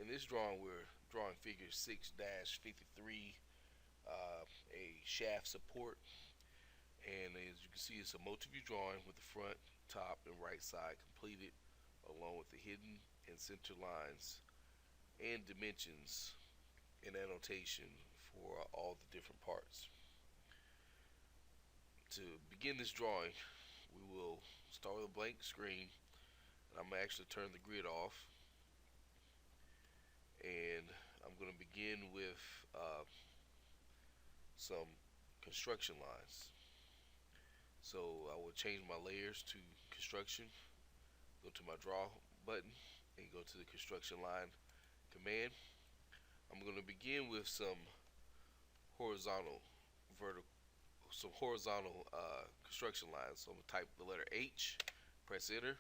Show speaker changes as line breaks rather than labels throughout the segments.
In this drawing, we're drawing figure 6-53, a shaft support. And as you can see, it's a multi-view drawing with the front, top, and right side completed, along with the hidden and center lines and dimensions and annotation for all the different parts. To begin this drawing, we will start with a blank screen, and I'm going to actually turn the grid off, and I'm going to begin with some construction lines. So I will change my layers to construction, go to my draw button, and go to the construction line command. I'm going to begin with some horizontal vertical construction lines. So I'm going to type the letter H, press enter,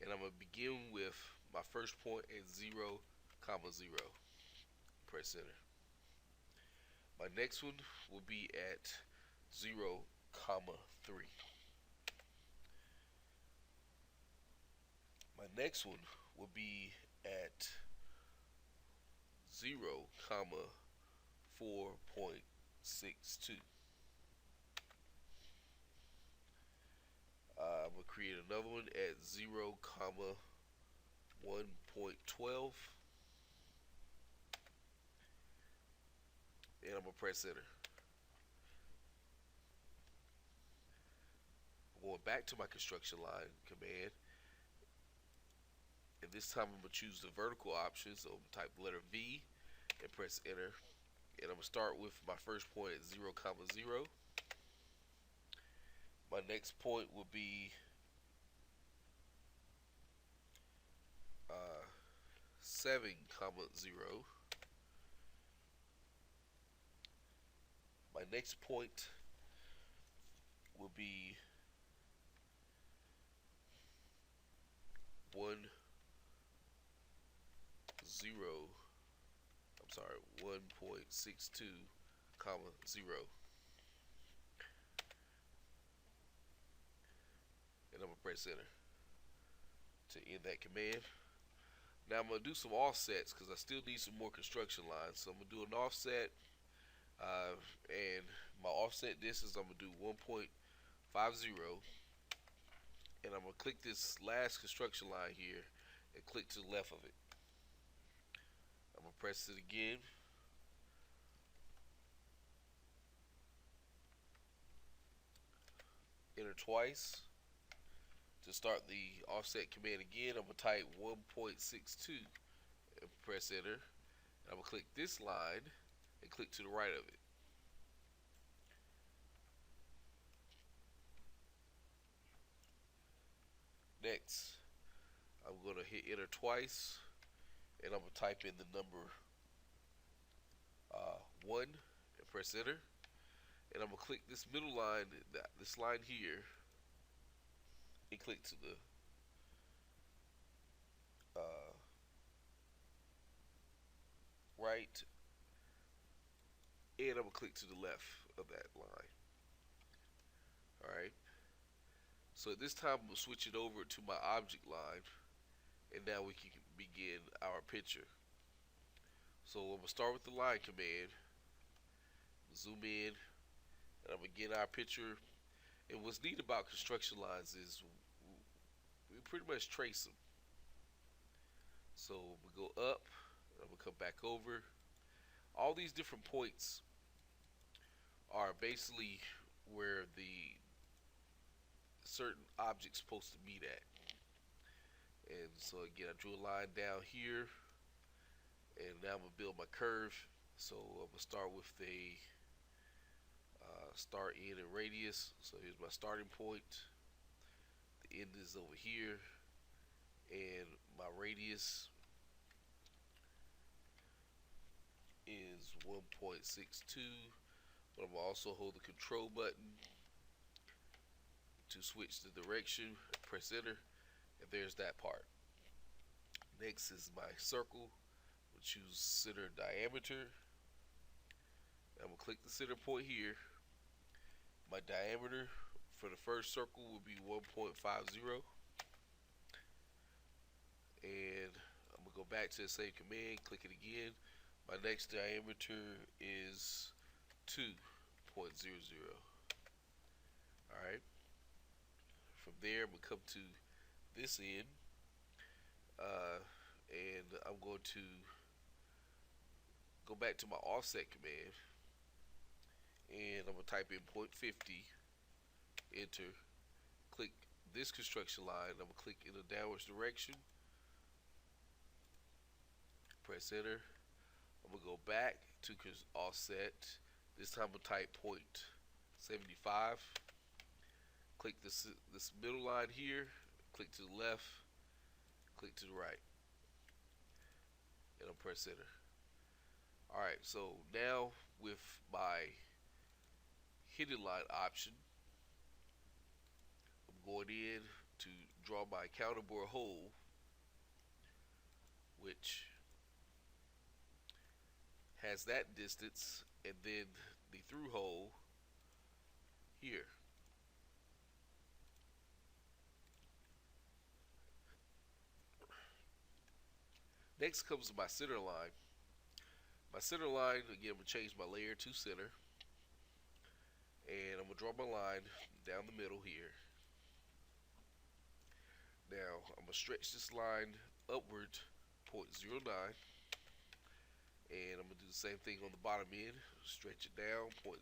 and I'm going to begin with my first point at 0, 0. Press enter. My next one will be at 0, 3. My next one will be at 0, 4.62. I'm going to create another one at 0, 1.12. And I'm going to press enter. I'm going back to my construction line command. And this time I'm going to choose the vertical option. So I'm going to type the letter V and press enter. And I'm going to start with my first point at 0, 0. My next point will be 7, 0. My next point will be 1, 0. I'm sorry, 1.62, 0. And I'm going to press enter to end that command. Now I'm going to do some offsets because I still need some more construction lines. So I'm going to do an offset, and my offset distance, I'm going to do 1.50, and I'm going to click this last construction line here and click to the left of it. I'm going to press it again. Enter twice. To start the offset command again, I'm going to type 1.62 and press enter. And I'm going to click this line and click to the right of it. Next, I'm going to hit enter twice, and I'm going to type in the number 1 and press enter. And I'm going to click this middle line, this line here, and click to the right, and I'm going to click to the left of that line. Alright, so at this time I'm going to switch it over to my object line, and now we can begin our picture. So I'm going to start with the line command, zoom in, and I'm going to get our picture. And what's neat about construction lines is we pretty much trace them. So we go up, I'm going to come back over. All these different points are basically where the certain object's supposed to meet at. And so again, I drew a line down here, and now I'm going to build my curve. So I'm going to start with a start, end, and radius. So here's my starting point. The end is over here, and my radius is 1.62. But I'm going to also hold the control button to switch the direction, press enter, and there's that part. Next is my circle. We'll choose center diameter. I'm going to click the center point here. My diameter for the first circle will be 1.50. And I'm going to go back to the same command, click it again. My next diameter is 2.00. Alright. From there, I'm going to come to this end. And I'm going to go back to my offset command. And I'm going to type in 0.50. Enter. Click this construction line. I'm going to click in a downwards direction. Press enter. I'm going to go back to offset. This time I'm going to type 0.75. Click this middle line here. Click to the left. Click to the right. And I'll press enter. Alright, so now with my hidden line option, I'm going in to draw my counterbore hole, which has that distance, and then the through hole here. Next comes my center line. My center line, again, I'm going to change my layer to center. And I'm going to draw my line down the middle here. Now, I'm going to stretch this line upward 0.09. And I'm going to do the same thing on the bottom end. Stretch it down 0.09.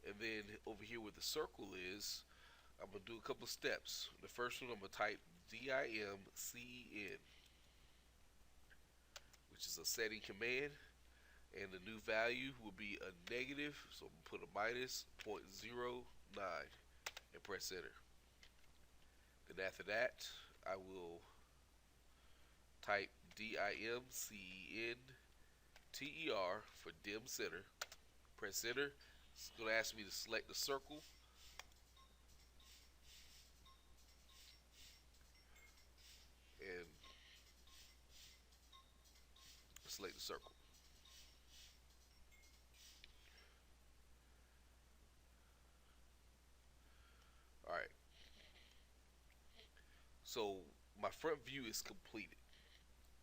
And then over here where the circle is, I'm going to do a couple of steps. The first one, I'm going to type DIMCN, which is a setting command. And the new value will be a negative, so I'm going to put a minus 0.09 and press enter. Then after that, I will type DIMCENTER for dim center. Press enter. It's going to ask me to select the circle. And select the circle. Alright. So my front view is completed.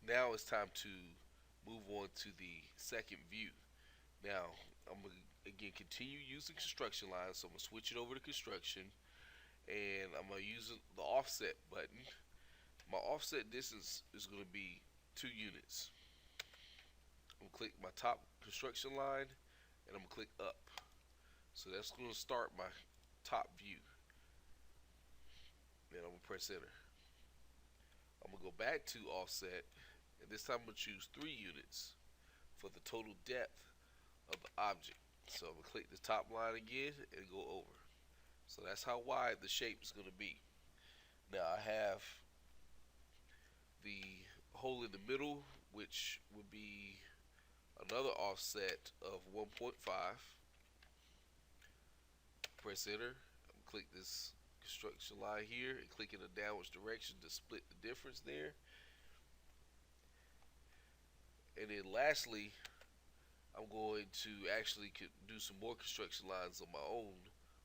Now it's time to move on to the second view. Now I'm going to again continue using construction lines, so I'm going to switch it over to construction, and I'm going to use the offset button. My offset distance is going to be 2 units. I'm going to click my top construction line, and I'm going to click up. So that's going to start my top view. Then I'm going to press enter. I'm going to go back to offset, and this time I'm going to choose 3 units for the total depth of the object. So I'm going to click the top line again and go over. So that's how wide the shape is going to be. Now I have the hole in the middle, which would be another offset of 1.5. Press enter. Click this construction line here and click in a downwards direction to split the difference there. And then lastly, I'm going to actually do some more construction lines on my own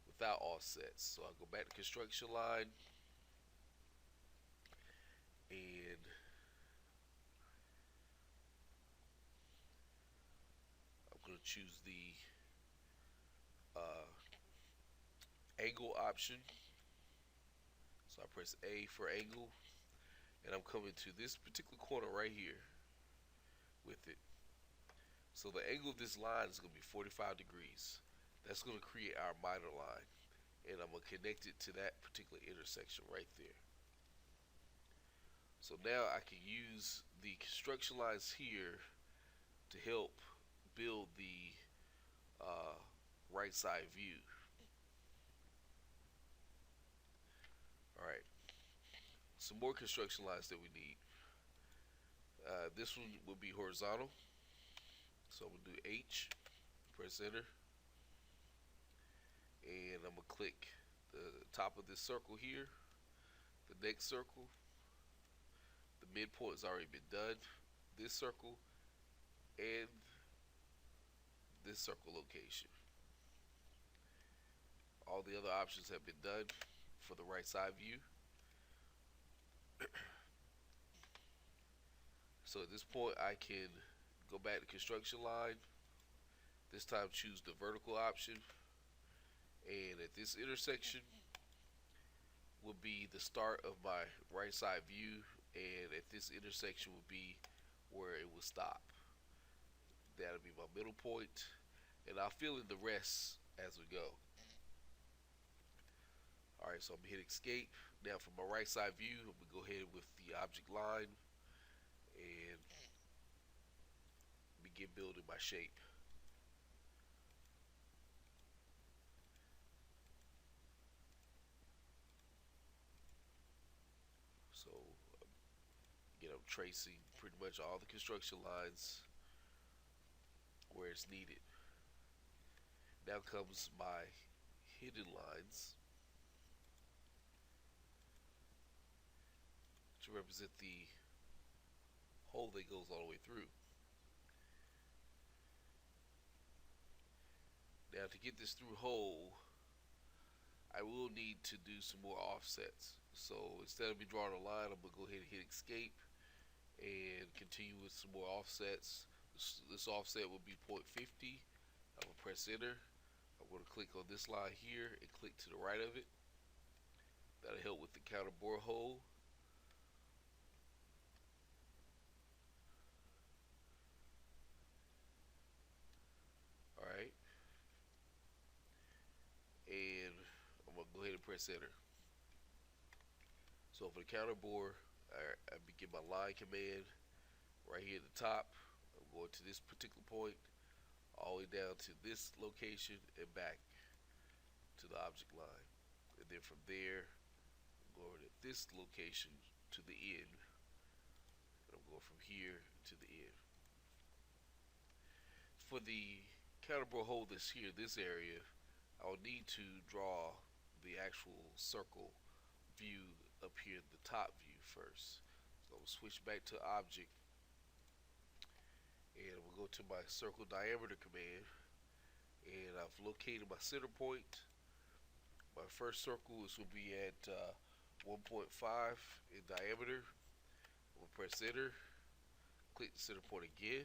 without offsets. So I'll go back to construction line, and I'm going to choose the angle option. So I press A for angle, and I'm coming to this particular corner right here with it. So the angle of this line is going to be 45 degrees. That's going to create our minor line, and I'm going to connect it to that particular intersection right there. So now I can use the construction lines here to help build the right side view. Alright, some more construction lines that we need. This one will be horizontal. So I'm going to do H, press enter, and I'm going to click the top of this circle here, the next circle, the midpoint has already been done, this circle, and this circle location. All the other options have been done for the right side view. So at this point, I can go back to construction line. This time, choose the vertical option. And at this intersection will be the start of my right side view. And at this intersection will be where it will stop. That'll be my middle point. And I'll fill in the rest as we go. Alright, so I'm gonna hit escape. Now for my right side view, I'm gonna go ahead with the object line and begin building my shape. So again, I'm tracing pretty much all the construction lines where it's needed. Now comes my hidden lines to represent the hole that goes all the way through. Now to get this through hole, I will need to do some more offsets. So instead of me drawing a line, I'm gonna go ahead and hit escape and continue with some more offsets. This offset will be 0.50. I'm gonna press enter. I'm gonna click on this line here and click to the right of it. That'll help with the counter bore hole. Alright. And I'm gonna go ahead and press enter. So for the counter bore, I begin my line command right here at the top. I'm going to this particular point, all the way down to this location and back to the object line. And then from there, I'm going at this location to the end. And I'm going from here to the end. For the counterbore hole that's here, this area, I'll need to draw the actual circle view up here in the top view first. So I'm gonna switch back to object and we'll go to my circle diameter command, and I've located my center point. My first circle is will be at 1.5 in diameter. I'm gonna press enter, click the center point again,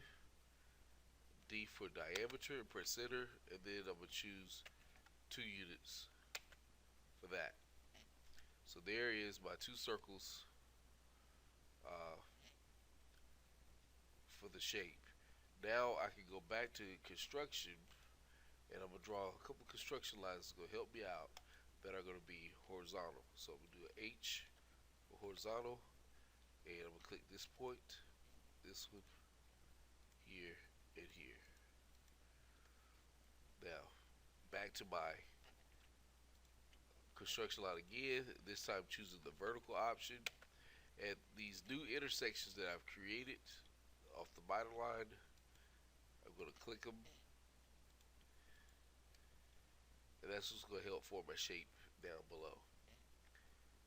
D for diameter, and press enter, and then I'm gonna choose 2 units for that. So there is my 2 circles for the shape. Now I can go back to construction and I'm gonna draw a couple construction lines that's gonna help me out that are gonna be horizontal. So I'm gonna do an H for horizontal, and I'm gonna click this point, this one, here, and here. Now back to my construction line again, this time choosing the vertical option. At these new intersections that I've created off the minor line, I'm going to click them, and that's what's going to help form my shape down below.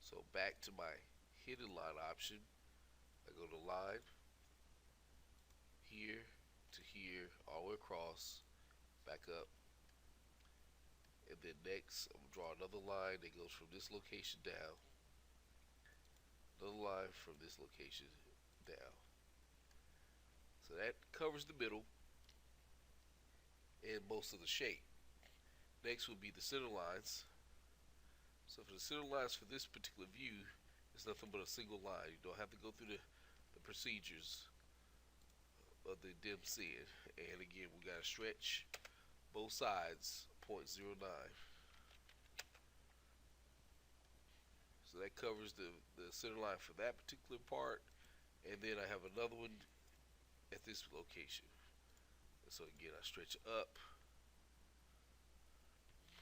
So back to my hidden line option, I go to line, here to here, all the way across, back up, and then next I'm going to draw another line that goes from this location down, another line from this location down. So that covers the middle and most of the shape. Next will be the center lines. So for the center lines for this particular view, it's nothing but a single line. You don't have to go through the procedures of the dim sin. And again, we got to stretch both sides 0.09. So that covers the center line for that particular part. And then I have another one at this location. And so again, I stretch up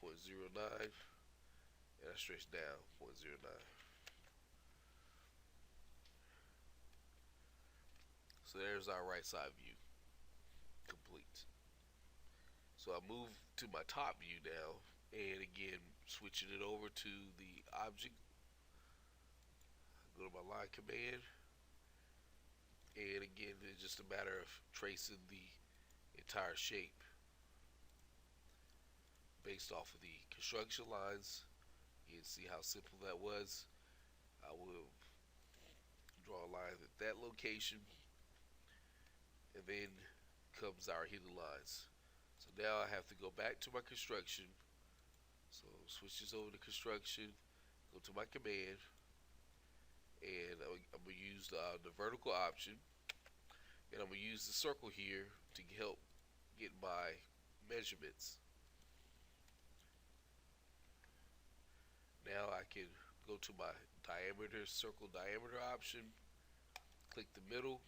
0.09 and I stretch down 0.09. So there's our right side view complete. So I move to my top view now, and again switching it over to the object, go to my line command, and again it's just a matter of tracing the entire shape based off of the construction lines. You can see how simple that was. I will draw a line at that location, and then comes our hidden lines. So now I have to go back to my construction. So switch this over to construction, go to my command, and I'm gonna use the vertical option, and I'm gonna use the circle here to help get my measurements. Now I can go to my diameter, circle diameter option, click the middle,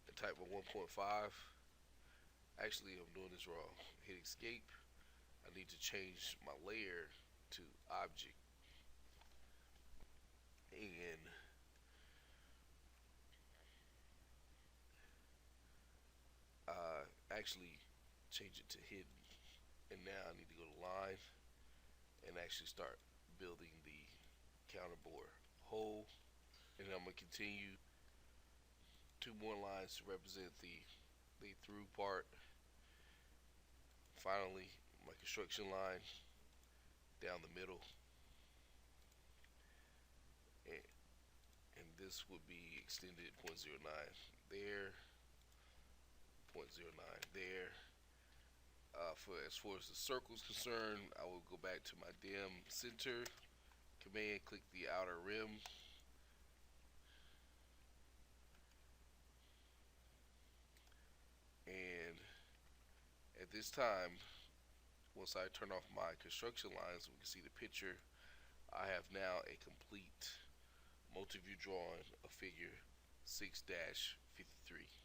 and type a 1.5. Actually, I'm doing this wrong. Hit escape. I need to change my layer to object, and actually change it to hidden. And now I need to go to line and actually start building the counterbore hole. And I'm gonna continue two more lines to represent the through part. Finally, my construction line down the middle, and, and this would be extended 0.09 there, 0.09 there. For as far as the circle is concerned, I will go back to my dim center command, click the outer rim, and at this time, once I turn off my construction lines, we can see the picture. I have now a complete multi-view drawing of figure 6-53.